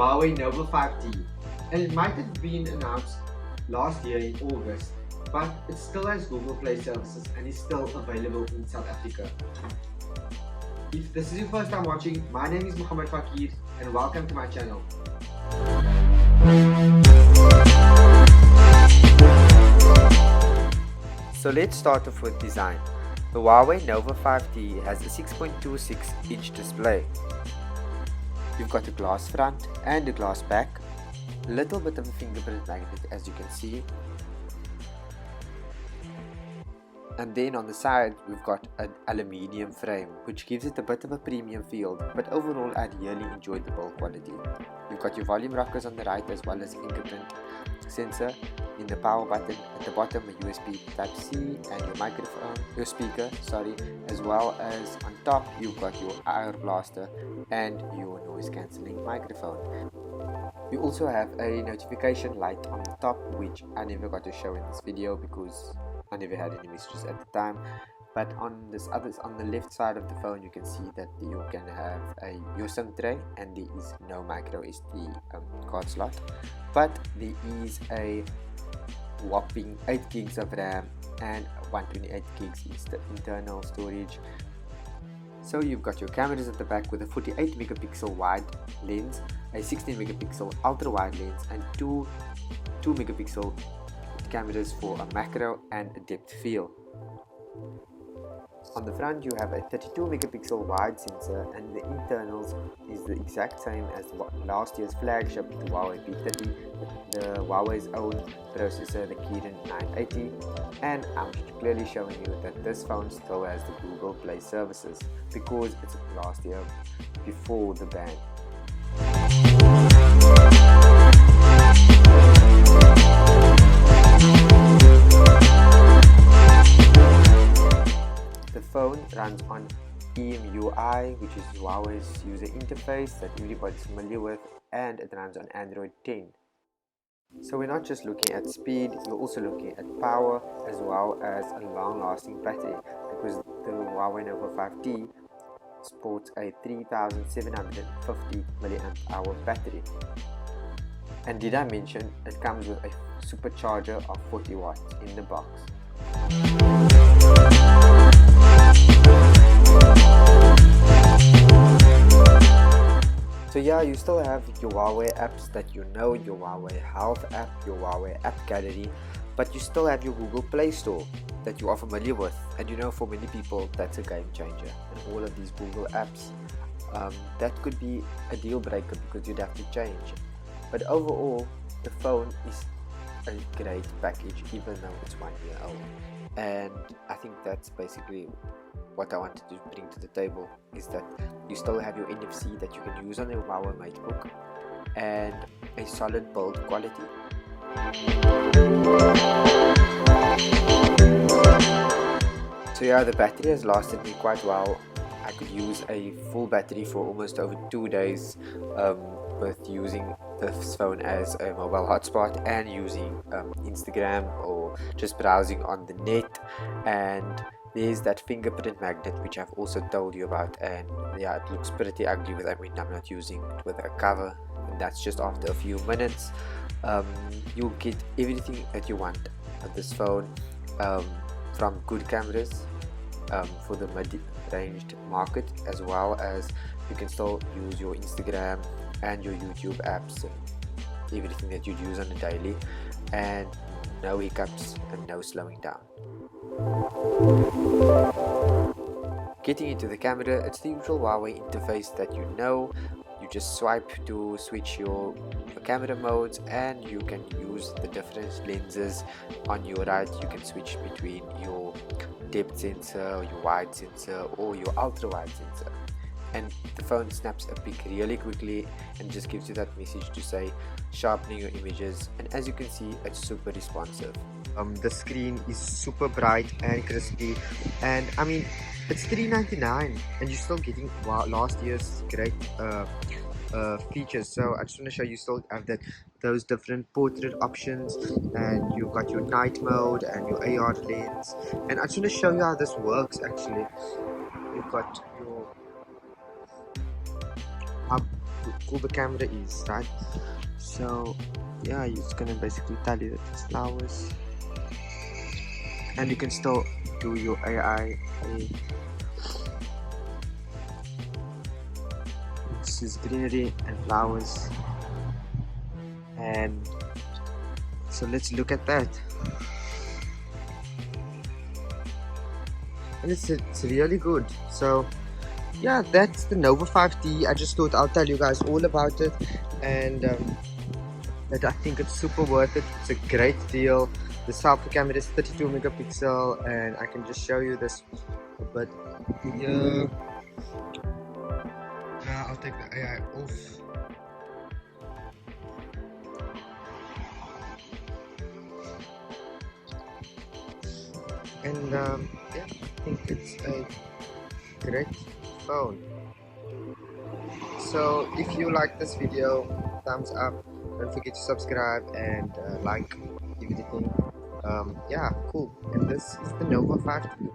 Huawei Nova 5T, and it might have been announced last year in August, but it still has Google Play services and is still available in South Africa. If this is your first time watching, my name is Fakier and welcome to my channel. So let's start off with design. The Huawei Nova 5T has a 6.26-inch display. You've got a glass front and a glass back, a little bit of a fingerprint magnet as you can see, and then on the side we've got an aluminium frame which gives it a bit of a premium feel, but overall I really enjoyed the build quality. You've got your volume rockers on the right as well as fingerprint sensor. In the power button at the bottom a USB Type-C and your speaker, as well as on top you've got your air blaster and your noise cancelling microphone. You also have a notification light on the top, which I never got to show in this video because I never had any messages at the time. But on the left side of the phone you can see that you can have your SIM tray, and there is no micro SD card slot, but there is a whopping 8 gigs of RAM and 128 gigs internal storage. So you've got your cameras at the back with a 48 megapixel wide lens, a 16 megapixel ultra wide lens, and two megapixel cameras for a macro and a depth field. On the front you have a 32 megapixel wide sensor, and the internals is the exact same as last year's flagship, the Huawei P30, the Huawei's own processor, the Kirin 980, and I'm clearly showing you that this phone still has the Google Play services because it's last year before the ban. The phone runs on EMUI, which is Huawei's user interface that everybody's familiar with, and it runs on Android 10. So we're not just looking at speed, we're also looking at power as well as a long-lasting battery, because the Huawei Nova 5T sports a 3750 mAh battery. And did I mention it comes with a supercharger of 40 watts in the box. So yeah, you still have your Huawei apps that you know, your Huawei Health app, your Huawei app gallery, but you still have your Google Play Store that you are familiar with, and you know for many people that's a game changer. And all of these Google apps, that could be a deal breaker because you'd have to change. But overall, the phone is a great package even though it's 1 year old. And I think that's basically what I wanted to bring to the table, is that you still have your NFC that you can use on your Huawei MateBook and a solid build quality. So yeah, the battery has lasted me quite well. I could use a full battery for almost over 2 days with using this phone as a mobile hotspot and using Instagram or just browsing on the net. And there's that fingerprint magnet which I've also told you about, and yeah, it looks pretty ugly with I'm not using it with a cover, and that's just after a few minutes. You'll get everything that you want with this phone, from good cameras for the mid-ranged market, as well as you can still use your Instagram and your YouTube apps and everything that you'd use on a daily, and no hiccups and no slowing down. Getting into the camera, it's the usual Huawei interface that you know. You just swipe to switch your camera modes, and you can use the different lenses. On your right you can switch between your depth sensor, your wide sensor, or your ultra wide sensor, and the phone snaps a pic really quickly and just gives you that message to say sharpening your images, and as you can see it's super responsive. The screen is super bright and crispy, and I mean it's $399 and you're still getting last year's great features. So I just want to show you still have those different portrait options, and you've got your night mode and your AR lens, and I just want to show you how this works. Actually, you've got your cool the camera is, right? So yeah, it's gonna basically tell you that it's flowers, and you can still do your AI. This is greenery and flowers, and so let's look at that. And it's really good. So yeah, that's the Nova 5T. I just thought I'll tell you guys all about it, and that I think it's super worth it. It's a great deal. The selfie camera is 32 megapixel, and I can just show you this a bit here. Now I'll take the AI off. And yeah, I think it's a great phone. So if you like this video, thumbs up, don't forget to subscribe and like everything. Yeah, cool. And this is the Nova 5T.